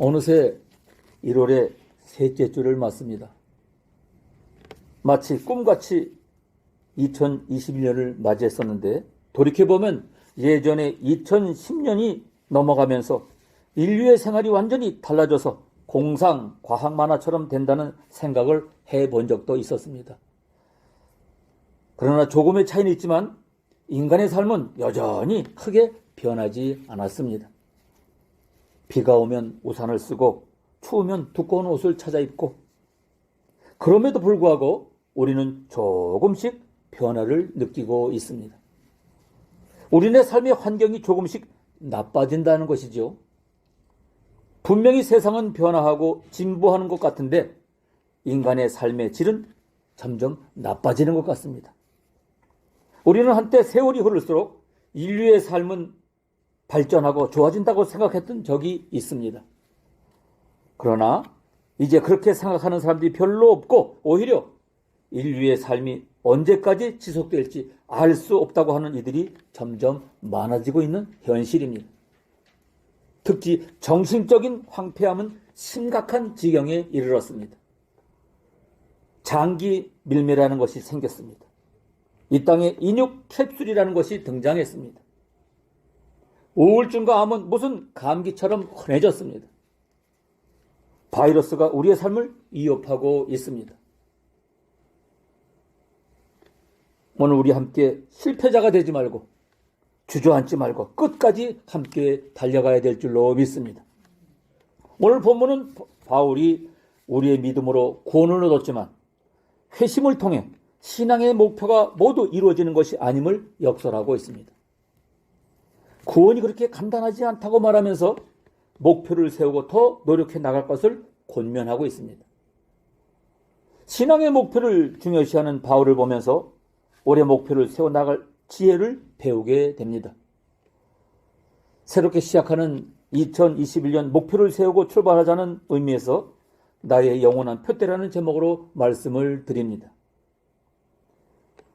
어느새 1월의 셋째 주를 맞습니다. 마치 꿈같이 2021년을 맞이했었는데 돌이켜보면 예전에 2010년이 넘어가면서 인류의 생활이 완전히 달라져서 공상, 과학 만화처럼 된다는 생각을 해본 적도 있었습니다. 그러나 조금의 차이는 있지만 인간의 삶은 여전히 크게 변하지 않았습니다. 비가 오면 우산을 쓰고 추우면 두꺼운 옷을 찾아 입고, 그럼에도 불구하고 우리는 조금씩 변화를 느끼고 있습니다. 우리네 삶의 환경이 조금씩 나빠진다는 것이죠. 분명히 세상은 변화하고 진보하는 것 같은데 인간의 삶의 질은 점점 나빠지는 것 같습니다. 우리는 한때 세월이 흐를수록 인류의 삶은 발전하고 좋아진다고 생각했던 적이 있습니다. 그러나 이제 그렇게 생각하는 사람들이 별로 없고 오히려 인류의 삶이 언제까지 지속될지 알 수 없다고 하는 이들이 점점 많아지고 있는 현실입니다. 특히 정신적인 황폐함은 심각한 지경에 이르렀습니다. 장기 밀매라는 것이 생겼습니다. 이 땅에 인육 캡슐이라는 것이 등장했습니다. 우울증과 암은 무슨 감기처럼 흔해졌습니다. 바이러스가 우리의 삶을 위협하고 있습니다. 오늘 우리 함께 실패자가 되지 말고 주저앉지 말고 끝까지 함께 달려가야 될 줄로 믿습니다. 오늘 본문은 바울이 우리의 믿음으로 구원을 얻었지만 회심을 통해 신앙의 목표가 모두 이루어지는 것이 아님을 역설하고 있습니다. 구원이 그렇게 간단하지 않다고 말하면서 목표를 세우고 더 노력해 나갈 것을 권면하고 있습니다. 신앙의 목표를 중요시하는 바울을 보면서 올해 목표를 세워나갈 지혜를 배우게 됩니다. 새롭게 시작하는 2021년 목표를 세우고 출발하자는 의미에서 나의 영원한 표대라는 제목으로 말씀을 드립니다.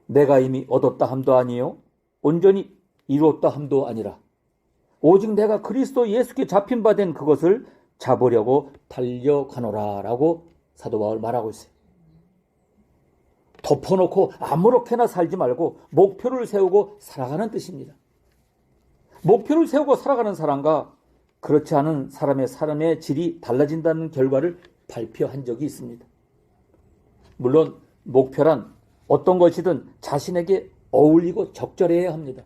내가 이미 얻었다 함도 아니요 온전히 이루었다 함도 아니라 오직 내가 그리스도 예수께 잡힌 바 된 그것을 잡으려고 달려가노라 라고 사도 바울 말하고 있어요. 덮어놓고 아무렇게나 살지 말고 목표를 세우고 살아가는 뜻입니다. 목표를 세우고 살아가는 사람과 그렇지 않은 사람의 질이 달라진다는 결과를 발표한 적이 있습니다. 물론 목표란 어떤 것이든 자신에게 어울리고 적절해야 합니다.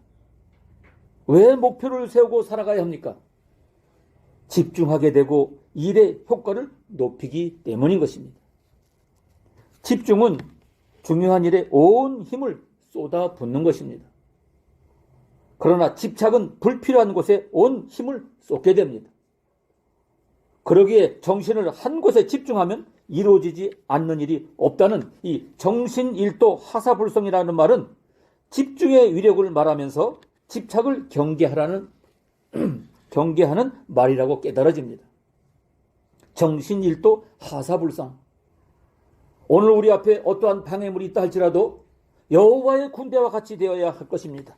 왜 목표를 세우고 살아가야 합니까? 집중하게 되고 일의 효과를 높이기 때문인 것입니다. 집중은 중요한 일에 온 힘을 쏟아붓는 것입니다. 그러나 집착은 불필요한 곳에 온 힘을 쏟게 됩니다. 그러기에 정신을 한 곳에 집중하면 이루어지지 않는 일이 없다는 이 정신일도 하사불성이라는 말은 집중의 위력을 말하면서 집착을 경계하는 말이라고 깨달아집니다. 정신일도 하사불성. 오늘 우리 앞에 어떠한 방해물이 있다 할지라도 여호와의 군대와 같이 되어야 할 것입니다.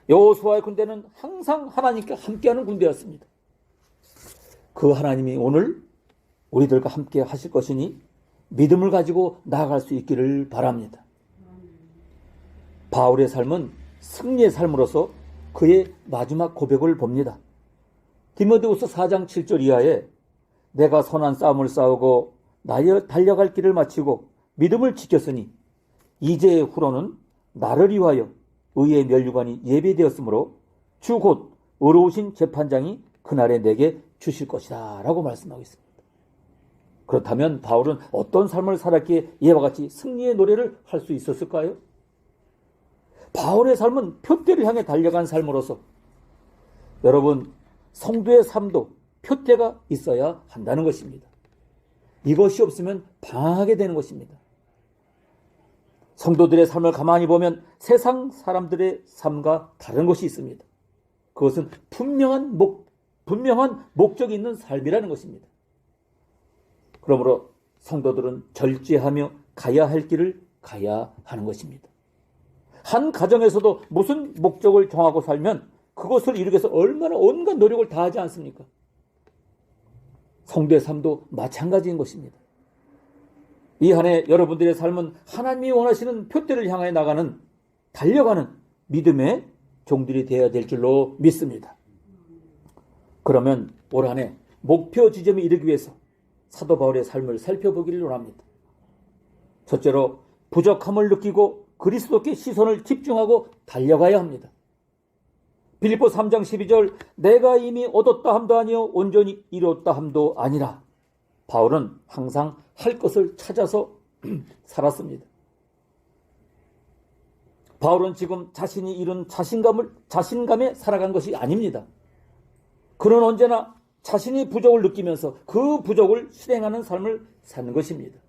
여호수아의 군대는 항상 하나님과 함께하는 군대였습니다. 그 하나님이 오늘 우리들과 함께 하실 것이니 믿음을 가지고 나아갈 수 있기를 바랍니다. 바울의 삶은 승리의 삶으로서 그의 마지막 고백을 봅니다. 디모데후서 4장 7절 이하에 내가 선한 싸움을 싸우고 나의 달려갈 길을 마치고 믿음을 지켰으니 이제 후로는 나를 위하여 의의 면류관이 예배되었으므로 주 곧 의로우신 재판장이 그날에 내게 주실 것이다 라고 말씀하고 있습니다. 그렇다면 바울은 어떤 삶을 살았기에 이와 같이 승리의 노래를 할 수 있었을까요? 바울의 삶은 표대를 향해 달려간 삶으로서 여러분 성도의 삶도 표대가 있어야 한다는 것입니다. 이것이 없으면 방황하게 되는 것입니다. 성도들의 삶을 가만히 보면 세상 사람들의 삶과 다른 것이 있습니다. 그것은 분명한 목적이 있는 삶이라는 것입니다. 그러므로 성도들은 절제하며 가야 할 길을 가야 하는 것입니다. 한 가정에서도 무슨 목적을 정하고 살면 그것을 이루기 위해서 얼마나 온갖 노력을 다하지 않습니까? 성도의 삶도 마찬가지인 것입니다. 이 한 해 여러분들의 삶은 하나님이 원하시는 표대를 향해 나가는, 달려가는 믿음의 종들이 되어야 될 줄로 믿습니다. 그러면 올 한 해 목표 지점에 이르기 위해서 사도 바울의 삶을 살펴보기를 원합니다. 첫째로 부족함을 느끼고 그리스도께 시선을 집중하고 달려가야 합니다. 빌립보 3장 12절 내가 이미 얻었다 함도 아니요 온전히 이뤘다 함도 아니라 바울은 항상 할 것을 찾아서 살았습니다. 바울은 지금 자신이 이룬 자신감에 살아간 것이 아닙니다. 그는 언제나 자신이 부족을 느끼면서 그 부족을 실행하는 삶을 사는 것입니다.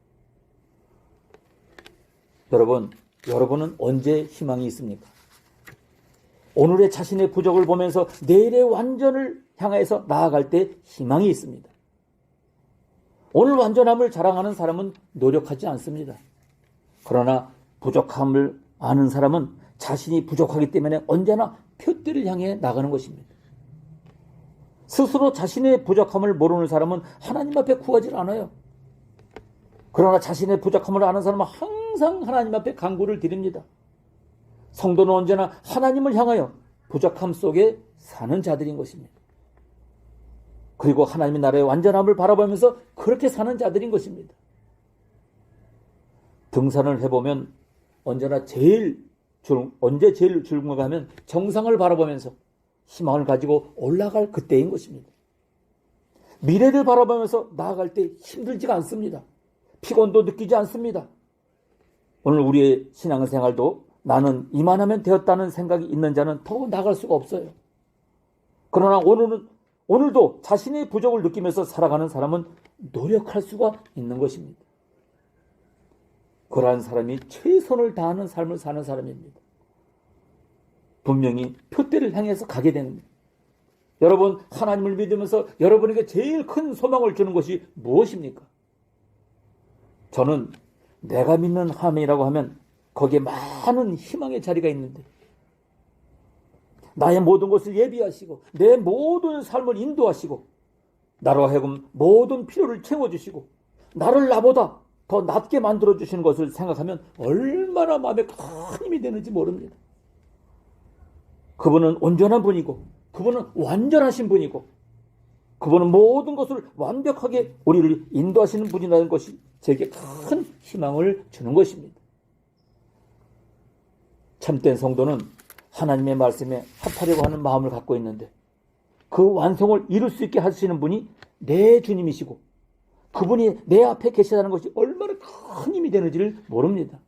여러분은 언제 희망이 있습니까? 오늘의 자신의 부족을 보면서 내일의 완전을 향해서 나아갈 때 희망이 있습니다. 오늘 완전함을 자랑하는 사람은 노력하지 않습니다. 그러나 부족함을 아는 사람은 자신이 부족하기 때문에 언제나 표대를 향해 나가는 것입니다. 스스로 자신의 부족함을 모르는 사람은 하나님 앞에 구하지 않아요. 그러나 자신의 부족함을 아는 사람은 항상 하나님 앞에 간구를 드립니다. 성도는 언제나 하나님을 향하여 부족함 속에 사는 자들인 것입니다. 그리고 하나님의 나라의 완전함을 바라보면서 그렇게 사는 자들인 것입니다. 등산을 해보면 언제 제일 즐거운가 하면 정상을 바라보면서 희망을 가지고 올라갈 그때인 것입니다. 미래를 바라보면서 나아갈 때 힘들지가 않습니다. 피곤도 느끼지 않습니다. 오늘 우리의 신앙생활도 나는 이만하면 되었다는 생각이 있는 자는 더 나아갈 수가 없어요. 그러나 오늘도 자신의 부족을 느끼면서 살아가는 사람은 노력할 수가 있는 것입니다. 그러한 사람이 최선을 다하는 삶을 사는 사람입니다. 분명히 표대를 향해서 가게 됩니다. 여러분, 하나님을 믿으면서 여러분에게 제일 큰 소망을 주는 것이 무엇입니까? 저는 내가 믿는 하나님이라고 하면 거기에 많은 희망의 자리가 있는데 나의 모든 것을 예비하시고 내 모든 삶을 인도하시고 나로 하여금 모든 필요를 채워주시고 나를 나보다 더 낮게 만들어주시는 것을 생각하면 얼마나 마음에 큰 힘이 되는지 모릅니다. 그분은 온전한 분이고 그분은 완전하신 분이고 그분은 모든 것을 완벽하게 우리를 인도하시는 분이라는 것이 제게 큰 희망을 주는 것입니다. 참된 성도는 하나님의 말씀에 합하려고 하는 마음을 갖고 있는데 그 완성을 이룰 수 있게 하시는 분이 내 주님이시고 그분이 내 앞에 계시다는 것이 얼마나 큰 힘이 되는지를 모릅니다.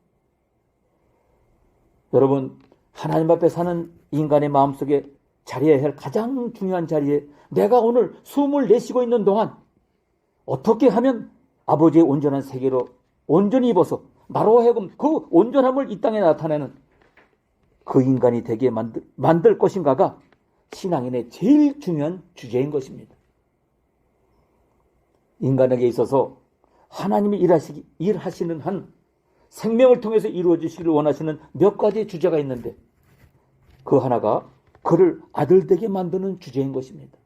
여러분, 하나님 앞에 사는 인간의 마음속에 자리해야 할 가장 중요한 자리에 내가 오늘 숨을 내쉬고 있는 동안 어떻게 하면 아버지의 온전한 세계로 온전히 입어서 나로 하여금 그 온전함을 이 땅에 나타내는 그 인간이 되게 만들 것인가가 신앙인의 제일 중요한 주제인 것입니다. 인간에게 있어서 하나님이 일하시는 한 생명을 통해서 이루어지시기를 원하시는 몇 가지 주제가 있는데 그 하나가 그를 아들 되게 만드는 주제인 것입니다.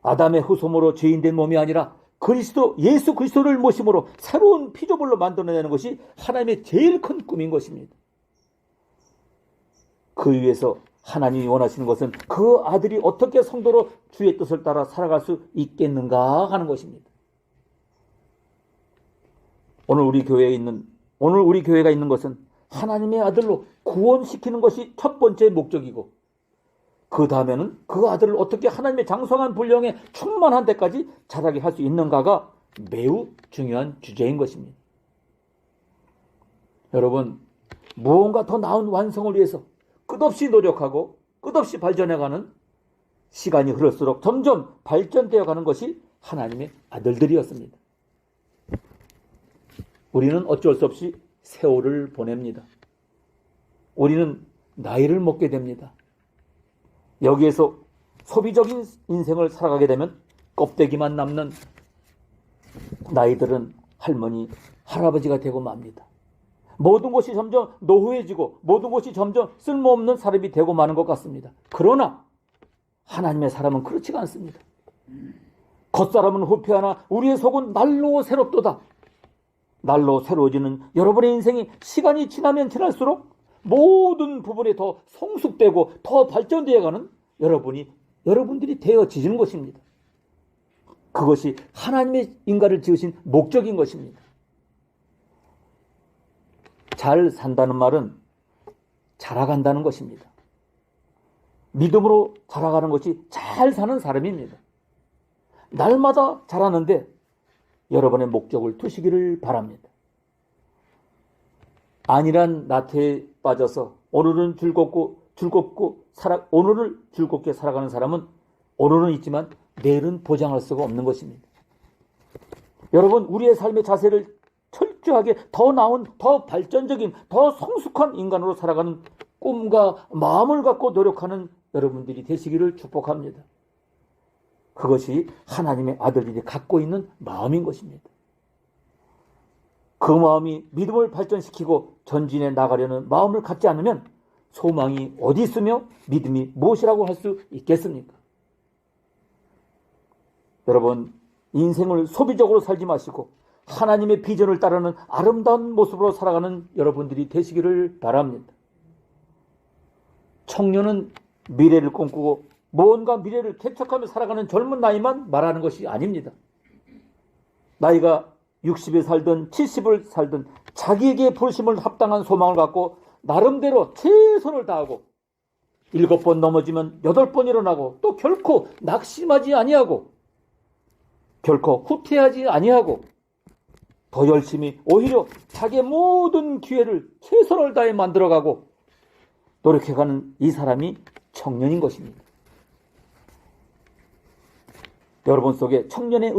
아담의 후손으로 죄인된 몸이 아니라 예수 그리스도를 모심으로 새로운 피조물로 만들어내는 것이 하나님의 제일 큰 꿈인 것입니다. 그 위해서 하나님이 원하시는 것은 그 아들이 어떻게 성도로 주의 뜻을 따라 살아갈 수 있겠는가 하는 것입니다. 오늘 우리 교회가 있는 것은 하나님의 아들로 구원시키는 것이 첫 번째 목적이고 그 다음에는 그 아들을 어떻게 하나님의 장성한 분량에 충만한 데까지 자라게 할 수 있는가가 매우 중요한 주제인 것입니다. 여러분, 무언가 더 나은 완성을 위해서 끝없이 노력하고 끝없이 발전해가는 시간이 흐를수록 점점 발전되어 가는 것이 하나님의 아들들이었습니다. 우리는 어쩔 수 없이 세월을 보냅니다. 우리는 나이를 먹게 됩니다. 여기에서 소비적인 인생을 살아가게 되면 껍데기만 남는 나이들은 할머니, 할아버지가 되고 맙니다. 모든 것이 점점 노후해지고 모든 것이 점점 쓸모없는 사람이 되고 마는 것 같습니다. 그러나 하나님의 사람은 그렇지가 않습니다. 겉사람은 후패하나 우리의 속은 날로 새롭도다. 날로 새로워지는 여러분의 인생이 시간이 지나면 지날수록 모든 부분이 더 성숙되고 더 발전되어가는 여러분들이 되어지는 것입니다. 그것이 하나님의 인간을 지으신 목적인 것입니다. 잘 산다는 말은 자라간다는 것입니다. 믿음으로 자라가는 것이 잘 사는 사람입니다. 날마다 자라는데 여러분의 목적을 두시기를 바랍니다. 안일한 나태에 빠져서 오늘은 오늘을 즐겁게 살아가는 사람은 오늘은 있지만 내일은 보장할 수가 없는 것입니다. 여러분, 우리의 삶의 자세를 철저하게 더 나은, 더 발전적인, 더 성숙한 인간으로 살아가는 꿈과 마음을 갖고 노력하는 여러분들이 되시기를 축복합니다. 그것이 하나님의 아들들이 갖고 있는 마음인 것입니다. 그 마음이 믿음을 발전시키고 전진해 나가려는 마음을 갖지 않으면 소망이 어디 있으며 믿음이 무엇이라고 할 수 있겠습니까? 여러분, 인생을 소비적으로 살지 마시고 하나님의 비전을 따르는 아름다운 모습으로 살아가는 여러분들이 되시기를 바랍니다. 청년은 미래를 꿈꾸고 무언가 미래를 개척하며 살아가는 젊은 나이만 말하는 것이 아닙니다. 나이가 60에 살든 70을 살든 자기에게 부르심을 합당한 소망을 갖고 나름대로 최선을 다하고 7번 넘어지면 8번 일어나고 또 결코 낙심하지 아니하고 결코 후퇴하지 아니하고 더 열심히 오히려 자기의 모든 기회를 최선을 다해 만들어가고 노력해가는 이 사람이 청년인 것입니다. 여러분 속에 청년의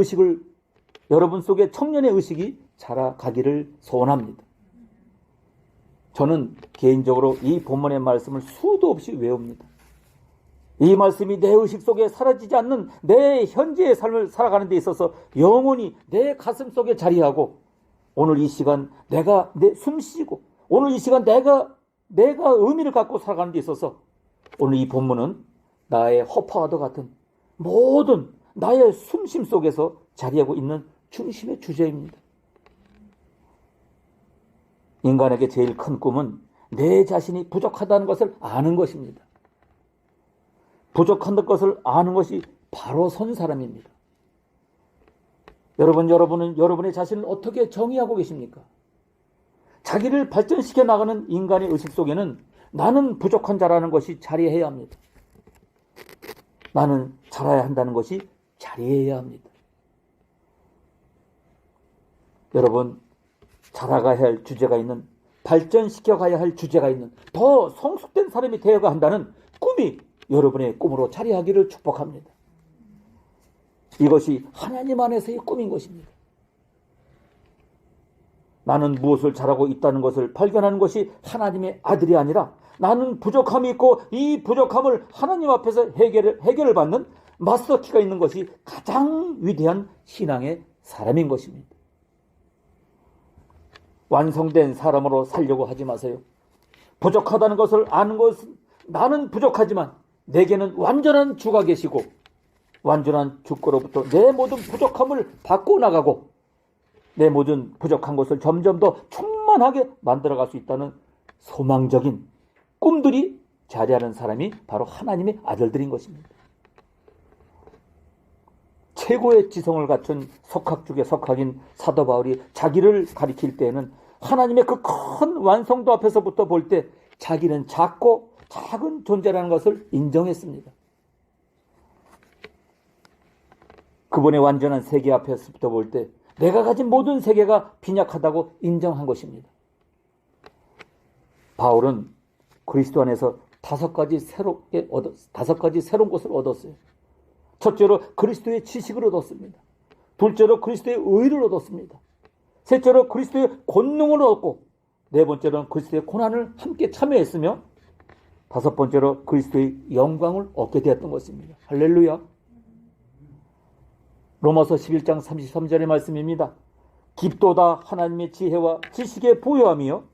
의식이 자라가기를 소원합니다. 저는 개인적으로 이 본문의 말씀을 수도 없이 외웁니다. 이 말씀이 내 의식 속에 사라지지 않는 내 현재의 삶을 살아가는 데 있어서 영원히 내 가슴 속에 자리하고 오늘 이 시간 내가 내 숨쉬고 오늘 이 시간 내가 의미를 갖고 살아가는 데 있어서 오늘 이 본문은 나의 허파와도 같은 모든 나의 숨쉼 속에서 자리하고 있는 중심의 주제입니다. 인간에게 제일 큰 꿈은 내 자신이 부족하다는 것을 아는 것입니다. 부족한 것을 아는 것이 바로 선 사람입니다. 여러분은 여러분의 자신을 어떻게 정의하고 계십니까? 자기를 발전시켜 나가는 인간의 의식 속에는 나는 부족한 자라는 것이 자리해야 합니다. 나는 자라야 한다는 것이 자리해야 합니다. 여러분, 자라가야 할 주제가 있는, 발전시켜 가야 할 주제가 있는 더 성숙된 사람이 되어야 한다는 꿈이 여러분의 꿈으로 자리하기를 축복합니다. 이것이 하나님 안에서의 꿈인 것입니다. 나는 무엇을 잘하고 있다는 것을 발견하는 것이 하나님의 아들이 아니라 나는 부족함이 있고 이 부족함을 하나님 앞에서 해결을 받는 마스터키가 있는 것이 가장 위대한 신앙의 사람인 것입니다. 완성된 사람으로 살려고 하지 마세요. 부족하다는 것을 아는 것은 나는 부족하지만 내게는 완전한 주가 계시고 완전한 주께로부터 내 모든 부족함을 바꿔나가고 내 모든 부족한 것을 점점 더 충만하게 만들어갈 수 있다는 소망적인 꿈들이 자리하는 사람이 바로 하나님의 아들들인 것입니다. 최고의 지성을 갖춘 석학 중의 석학인 사도 바울이 자기를 가리킬 때에는 하나님의 그 큰 완성도 앞에서부터 볼 때 자기는 작고 작은 존재라는 것을 인정했습니다. 그분의 완전한 세계 앞에서부터 볼 때 내가 가진 모든 세계가 빈약하다고 인정한 것입니다. 바울은 그리스도 안에서 5가지 새로운 것을 얻었어요. 첫째로 그리스도의 지식을 얻었습니다. 둘째로 그리스도의 의를 얻었습니다. 셋째로 그리스도의 권능을 얻고 네 번째로는 그리스도의 고난을 함께 참여했으며 5번째로 그리스도의 영광을 얻게 되었던 것입니다. 할렐루야. 로마서 11장 33절의 말씀입니다. 깊도다 하나님의 지혜와 지식의 부요함이요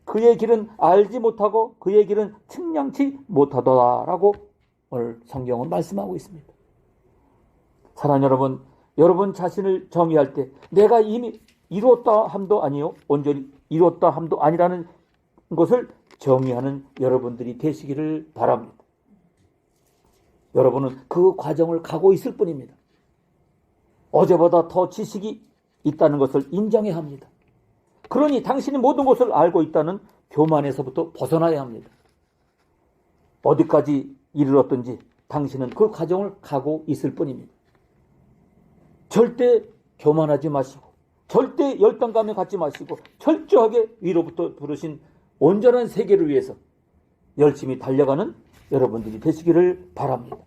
그의 길은 알지 못하고 그의 길은 측량치 못하더라라고 오늘 성경은 말씀하고 있습니다. 사랑하는 여러분, 여러분 자신을 정의할 때 내가 이미 이루었다 함도 아니요 온전히 이루었다 함도 아니라는 것을 정의하는 여러분들이 되시기를 바랍니다. 여러분은 그 과정을 가고 있을 뿐입니다. 어제보다 더 지식이 있다는 것을 인정해야 합니다. 그러니 당신이 모든 것을 알고 있다는 교만에서부터 벗어나야 합니다. 어디까지 이르렀든지 당신은 그 과정을 가고 있을 뿐입니다. 절대 교만하지 마시고 절대 열등감에 갖지 마시고 철저하게 위로부터 부르신 온전한 세계를 위해서 열심히 달려가는 여러분들이 되시기를 바랍니다.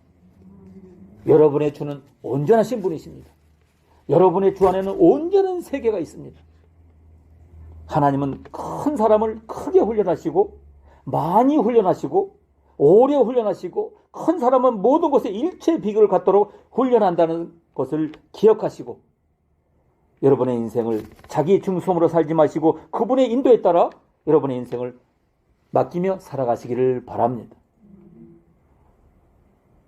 여러분의 주는 온전하신 분이십니다. 여러분의 주 안에는 온전한 세계가 있습니다. 하나님은 큰 사람을 크게 훈련하시고 많이 훈련하시고 오래 훈련하시고 큰 사람은 모든 것에 일체 비결을 갖도록 훈련한다는 것을 기억하시고 여러분의 인생을 자기 중심으로 살지 마시고 그분의 인도에 따라 여러분의 인생을 맡기며 살아가시기를 바랍니다.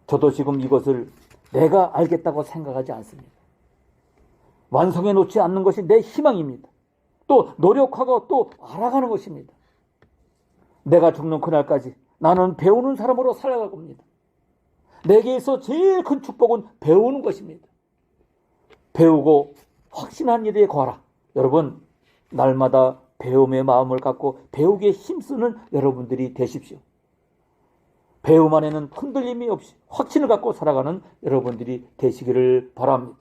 저도 지금 이것을 내가 알겠다고 생각하지 않습니다. 완성해 놓지 않는 것이 내 희망입니다. 또 노력하고 또 알아가는 것입니다. 내가 죽는 그날까지 나는 배우는 사람으로 살아갈 겁니다. 내게서 제일 큰 축복은 배우는 것입니다. 배우고 확신한 일에 거하라. 여러분, 날마다 배움의 마음을 갖고 배우기에 힘쓰는 여러분들이 되십시오. 배움 안에는 흔들림이 없이 확신을 갖고 살아가는 여러분들이 되시기를 바랍니다.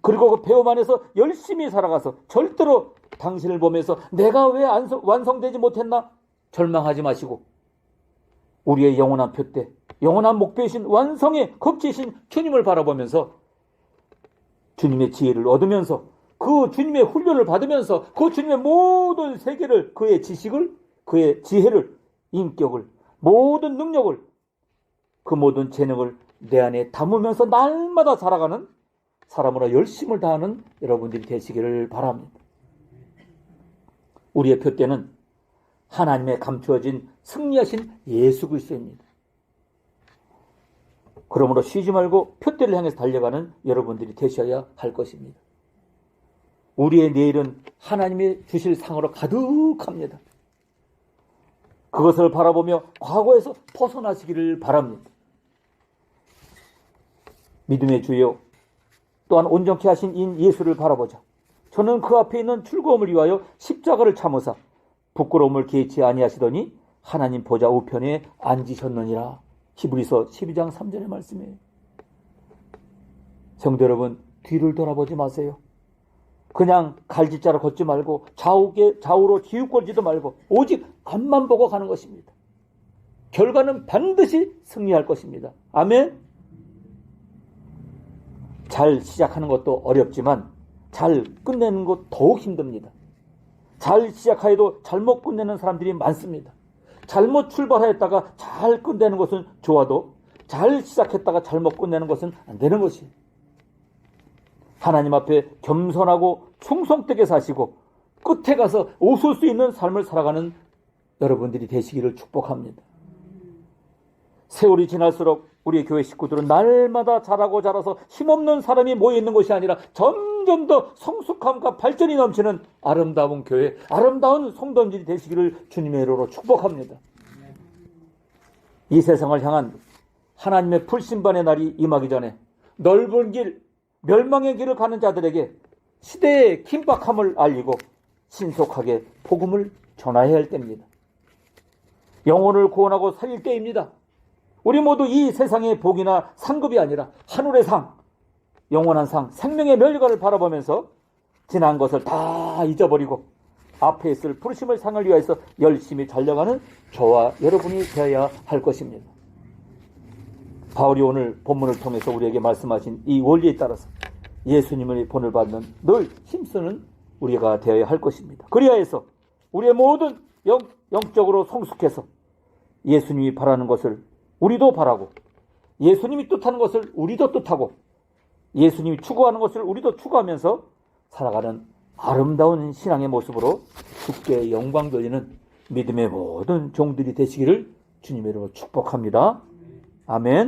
그리고 그 배움 안에서 열심히 살아가서 절대로 당신을 보면서 내가 왜 완성되지 못했나 절망하지 마시고 우리의 영원한 표대, 영원한 목표이신 완성의 극치신 주님을 바라보면서 주님의 지혜를 얻으면서 그 주님의 훈련을 받으면서 그 주님의 모든 세계를 그의 지식을 그의 지혜를 인격을 모든 능력을 그 모든 재능을 내 안에 담으면서 날마다 살아가는 사람으로 열심을 다하는 여러분들이 되시기를 바랍니다. 우리의 표대는 하나님의 감추어진 승리하신 예수 그리스도입니다. 그러므로 쉬지 말고 표대를 향해서 달려가는 여러분들이 되셔야 할 것입니다. 우리의 내일은 하나님의 주실 상으로 가득합니다. 그것을 바라보며 과거에서 벗어나시기를 바랍니다. 믿음의 주여 또한 온전케 하신 인 예수를 바라보자. 저는 그 앞에 있는 즐거움을 위하여 십자가를 참으사 부끄러움을 개의치 아니하시더니 하나님 보좌 우편에 앉으셨느니라. 히브리서 12장 3절의 말씀이에요. 성도 여러분, 뒤를 돌아보지 마세요. 그냥 갈짓자로 걷지 말고 좌우로 기웃거리지도 말고 오직 앞만 보고 가는 것입니다. 결과는 반드시 승리할 것입니다. 아멘. 잘 시작하는 것도 어렵지만 잘 끝내는 것 더욱 힘듭니다. 잘 시작하여도 잘못 끝내는 사람들이 많습니다. 잘못 출발하였다가 잘 끝내는 것은 좋아도 잘 시작했다가 잘못 끝내는 것은 안 되는 것이에요. 하나님 앞에 겸손하고 충성되게 사시고 끝에 가서 웃을 수 있는 삶을 살아가는 여러분들이 되시기를 축복합니다. 세월이 지날수록 우리 교회 식구들은 날마다 자라고 자라서 힘없는 사람이 모여있는 것이 아니라 점점 더 성숙함과 발전이 넘치는 아름다운 교회, 아름다운 성도님들이 되시기를 주님의 이름으로 축복합니다. 이 세상을 향한 하나님의 불신반의 날이 임하기 전에 넓은 길, 멸망의 길을 가는 자들에게 시대의 긴박함을 알리고 신속하게 복음을 전하여야 할 때입니다. 영혼을 구원하고 살릴 때입니다. 우리 모두 이 세상의 복이나 상급이 아니라 하늘의 상, 영원한 상, 생명의 멸류관을 바라보면서 지난 것을 다 잊어버리고 앞에 있을 부르심의 상을 위하여서 열심히 달려가는 저와 여러분이 되어야 할 것입니다. 바울이 오늘 본문을 통해서 우리에게 말씀하신 이 원리에 따라서 예수님의 본을 받는 늘 힘쓰는 우리가 되어야 할 것입니다. 그리하여서 우리의 모든 영적으로 성숙해서 예수님이 바라는 것을 우리도 바라고 예수님이 뜻하는 것을 우리도 뜻하고 예수님이 추구하는 것을 우리도 추구하면서 살아가는 아름다운 신앙의 모습으로 주께 영광 돌리는 믿음의 모든 종들이 되시기를 주님의 이름으로 축복합니다. 아멘.